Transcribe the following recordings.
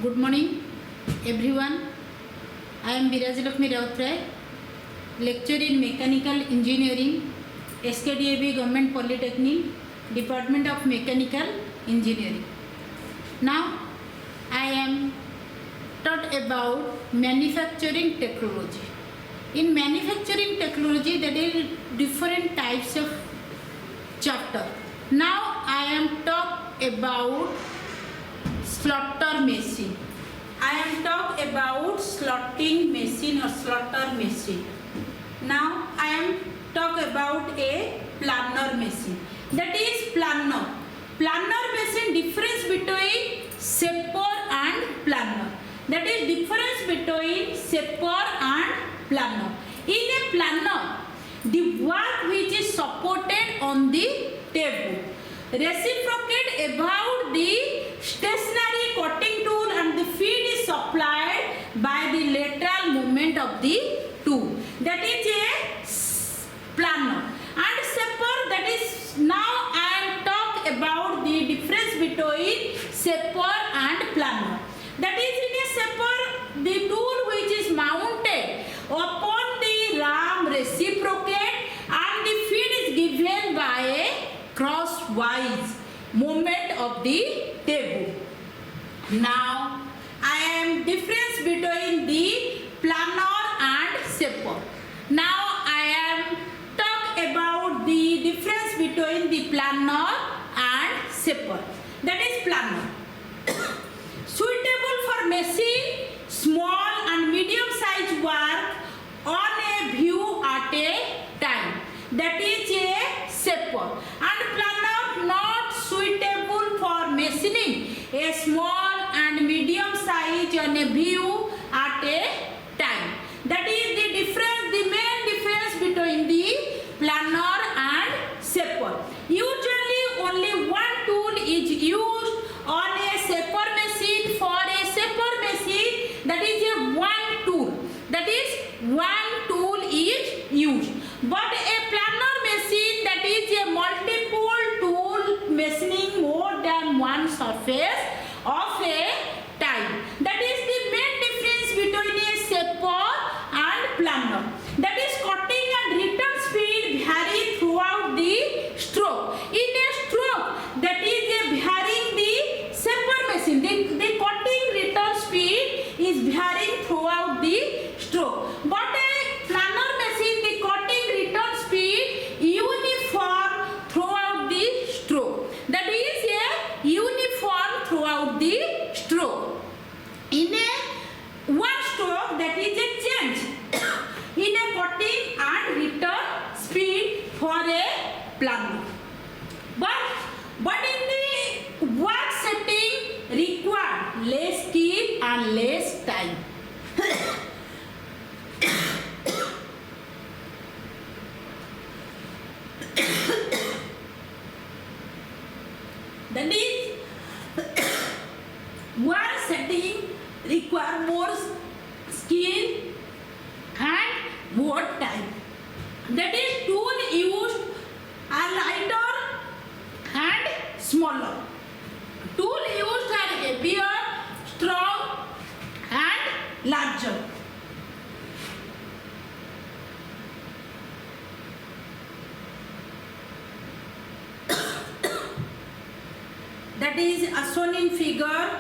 Good morning, everyone. I am Biraj Lakshmi Rautray, lecturer in Mechanical Engineering, SKDAB Government Polytechnic, Department of Mechanical Engineering. Now, I am taught about manufacturing technology. In manufacturing technology, there are different types of chapter. Now, I am talk about slaughter machine. I am talk about slotting machine or slaughter machine. Now I am talk about a planer machine. That is planer. Planer machine difference between shaper and planer. That is difference between shaper and planer. In a planer, the work which is supported on the table reciprocate about the stationary cutting tool and the feed is supplied by the lateral movement of the tool. That is a planer. And shaper, that is, now I am talk about the difference between shaper and planer. That is, in a shaper, the tool which is mounted upon the ram reciprocate and the feed is given by a crosswise movement of the table. Now I am difference between the planer and shaper. Now I am talk about the difference between the planer and shaper. That is planer. Suitable for machine, small and medium size work on a view at a time. That is a shaper. And planer not suitable for machining a small and medium size on a view at a time. That is the difference, the main difference between the planer and shaper. Usually only one tool is used on a shaper machine. For a shaper machine, that is a one tool. That is one tool is used. But a planer machine, that is a multiple tool machining more than one surface of a time. That is the main difference between a shaper and planer. That is cutting and return speed vary throughout the stroke. In a stroke, that is a varying the shaper machine. The cutting return speed is varying throughout the stroke. But a planer machine, the cutting return speed uniform throughout the stroke. That is a uniform throughout the stroke. In a one stroke, that is a change in a cutting and return speed for a planer. But in the work setting require less skill and less time. That is, work setting require more skill and more time. That is, tool used are lighter and smaller. Tool used are heavier, strong and larger. That is as shown in figure.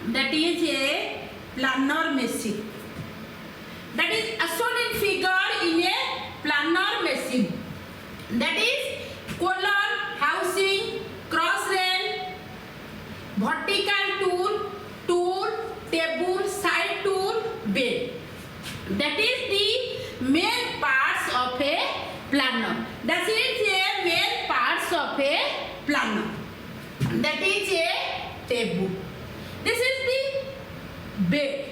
That is a planer machine. That is as shown in figure in a planer machine. That is column, housing, cross rail, vertical tool, table, side tool, bed. That is the main parts of a planer. That is a main parts of a planer. That is a table. This is the bed.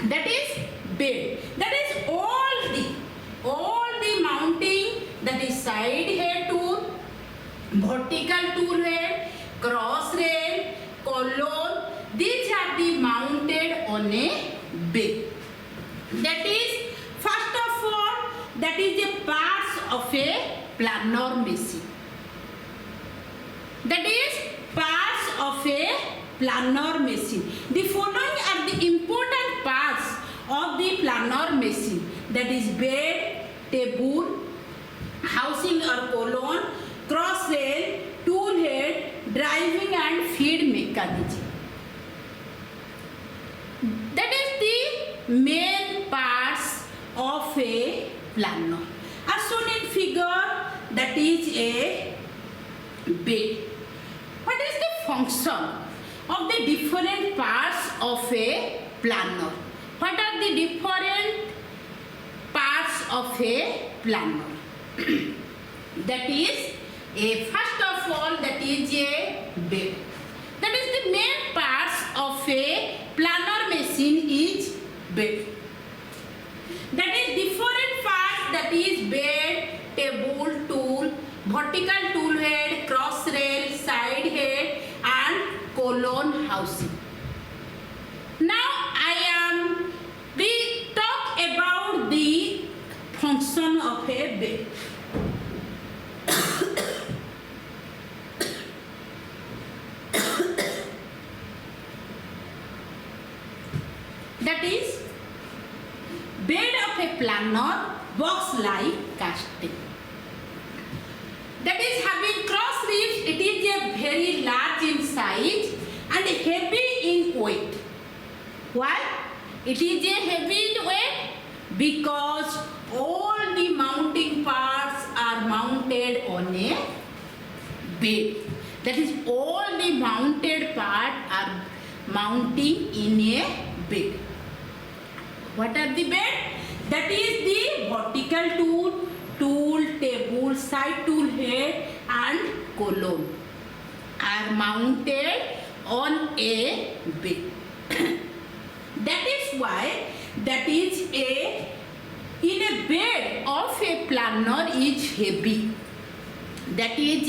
That is bed. That is all the mounting. That is side head tool, vertical tool head, cross rail, column. These are the mounted on a bed. That is, first of all, that is the parts of a planer machine. That is parts of a planer machine. The following are the important parts of the planer machine, that is bed, table, housing or column, cross rail, tool head, driving and feed mechanism. That is the main parts of a planer. As shown in figure, that is a bed. What is the function of the different parts of a planer? What are the different parts of a planer? That is first of all, that is a bed. That is the main parts of a planer machine is bed. That is different parts, that is bed, table, tool, vertical tool head, cross rail, side head and column housing. Now we talk about the function of a bed. That is, bed of a planer box like casting. That is having cross ribs, it is a very large in size and heavy in weight. Why? It is a heavy in weight because all the mounting parts are mounted on a bed. That is, all the mounted parts are mounting in a bed. What are the bed? That is the vertical tool, table, side tool head and column are mounted on a bed. That is why that is in a bed of a planer is heavy. That is